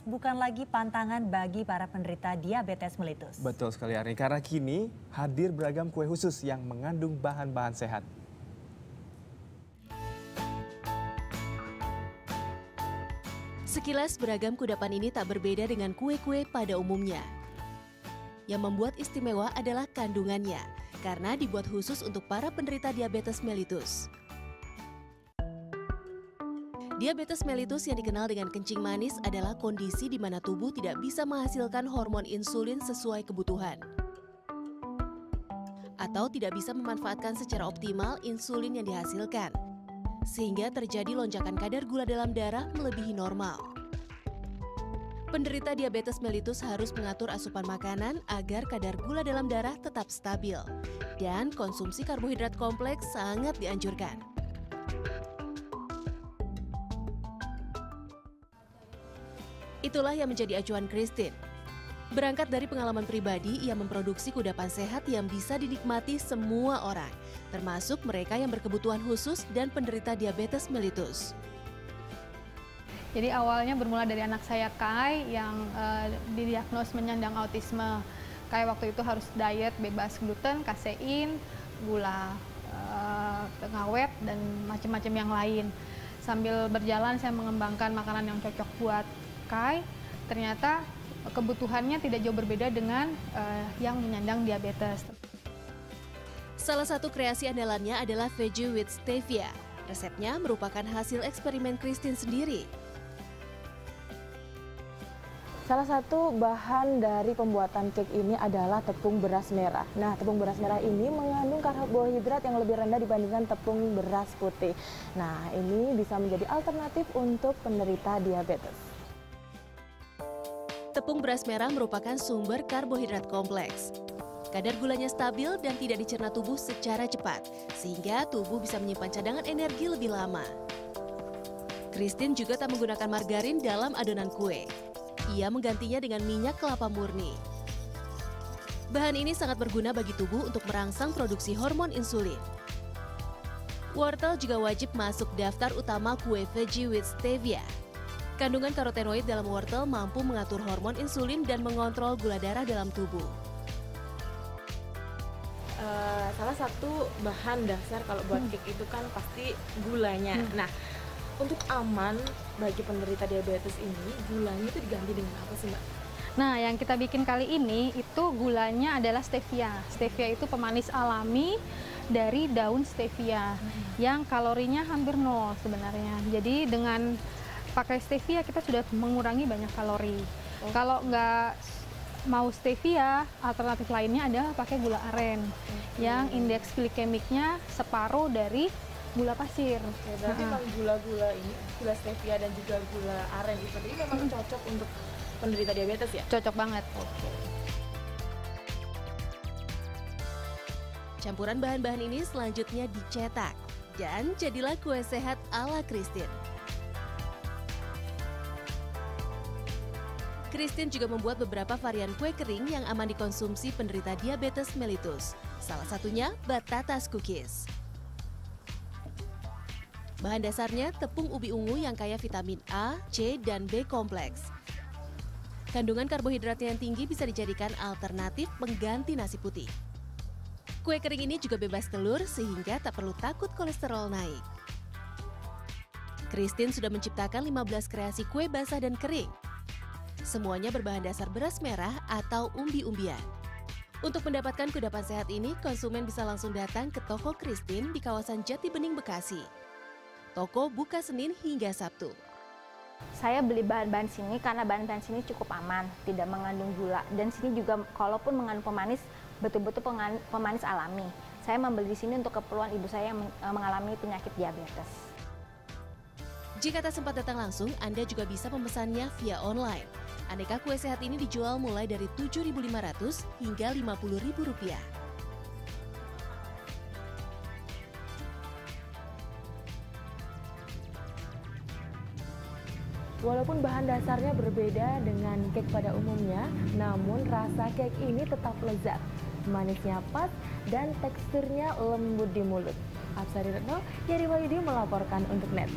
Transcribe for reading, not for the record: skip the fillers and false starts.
bukan lagi pantangan bagi para penderita diabetes melitus. Betul sekali Arni, karena kini hadir beragam kue khusus yang mengandung bahan-bahan sehat. Sekilas beragam kudapan ini tak berbeda dengan kue-kue pada umumnya. Yang membuat istimewa adalah kandungannya, karena dibuat khusus untuk para penderita diabetes mellitus. Diabetes mellitus yang dikenal dengan kencing manis adalah kondisi di mana tubuh tidak bisa menghasilkan hormon insulin sesuai kebutuhan. Atau tidak bisa memanfaatkan secara optimal insulin yang dihasilkan, sehingga terjadi lonjakan kadar gula dalam darah melebihi normal. Penderita diabetes mellitus harus mengatur asupan makanan agar kadar gula dalam darah tetap stabil, dan konsumsi karbohidrat kompleks sangat dianjurkan. Itulah yang menjadi acuan Christine. Berangkat dari pengalaman pribadi, ia memproduksi kudapan sehat yang bisa dinikmati semua orang, termasuk mereka yang berkebutuhan khusus dan penderita diabetes mellitus. Jadi awalnya bermula dari anak saya Kai yang didiagnos menyandang autisme. Kai waktu itu harus diet bebas gluten, kasein, gula pengawet, dan macam-macam yang lain. Sambil berjalan saya mengembangkan makanan yang cocok buat Kai. Ternyata kebutuhannya tidak jauh berbeda dengan yang menyandang diabetes. Salah satu kreasi andalannya adalah Veggie with Stevia. Resepnya merupakan hasil eksperimen Christine sendiri. Salah satu bahan dari pembuatan cake ini adalah tepung beras merah. Nah, tepung beras merah ini mengandung karbohidrat yang lebih rendah dibandingkan tepung beras putih. Nah, ini bisa menjadi alternatif untuk penderita diabetes. Tepung beras merah merupakan sumber karbohidrat kompleks. Kadar gulanya stabil dan tidak dicerna tubuh secara cepat, sehingga tubuh bisa menyimpan cadangan energi lebih lama. Christine juga tak menggunakan margarin dalam adonan kue. Ia menggantinya dengan minyak kelapa murni. Bahan ini sangat berguna bagi tubuh untuk merangsang produksi hormon insulin. Wortel juga wajib masuk daftar utama kue Veggie with Stevia. Kandungan karotenoid dalam wortel mampu mengatur hormon insulin dan mengontrol gula darah dalam tubuh. Salah satu bahan dasar kalau buat cake itu kan pasti gulanya. Nah, untuk aman bagi penderita diabetes ini, gulanya itu diganti dengan apa sih, Mbak? Nah, yang kita bikin kali ini itu gulanya adalah stevia. Stevia itu pemanis alami dari daun stevia yang kalorinya hampir nol sebenarnya. Jadi dengan pakai stevia kita sudah mengurangi banyak kalori. Kalau nggak mau stevia, alternatif lainnya adalah pakai gula aren yang indeks glikemiknya separuh dari gula pasir. Oke, berarti memang gula-gula ini, gula stevia dan juga gula aren seperti ini memang cocok untuk penderita diabetes ya? Cocok banget. Oke. Campuran bahan-bahan ini selanjutnya dicetak dan jadilah kue sehat ala Christine. Christine juga membuat beberapa varian kue kering yang aman dikonsumsi penderita diabetes mellitus. Salah satunya Batatas Cookies. Bahan dasarnya tepung ubi ungu yang kaya vitamin A, C, dan B kompleks. Kandungan karbohidratnya yang tinggi bisa dijadikan alternatif pengganti nasi putih. Kue kering ini juga bebas telur sehingga tak perlu takut kolesterol naik. Christine sudah menciptakan 15 kreasi kue basah dan kering. Semuanya berbahan dasar beras merah atau umbi-umbian. Untuk mendapatkan kudapan sehat ini, konsumen bisa langsung datang ke toko Christine di kawasan Jati Bening, Bekasi. Toko buka Senin hingga Sabtu. Saya beli bahan-bahan sini karena bahan-bahan sini cukup aman, tidak mengandung gula. Dan sini juga kalaupun mengandung pemanis, betul-betul pemanis alami. Saya membeli di sini untuk keperluan ibu saya yang mengalami penyakit diabetes. Jika tak sempat datang langsung, Anda juga bisa memesannya via online. Aneka kue sehat ini dijual mulai dari Rp7.500 hingga Rp50.000. Walaupun bahan dasarnya berbeda dengan cake pada umumnya, namun rasa cake ini tetap lezat. Manisnya pas dan teksturnya lembut di mulut. Apsari Retno, Yari Wahyudi melaporkan untuk NET.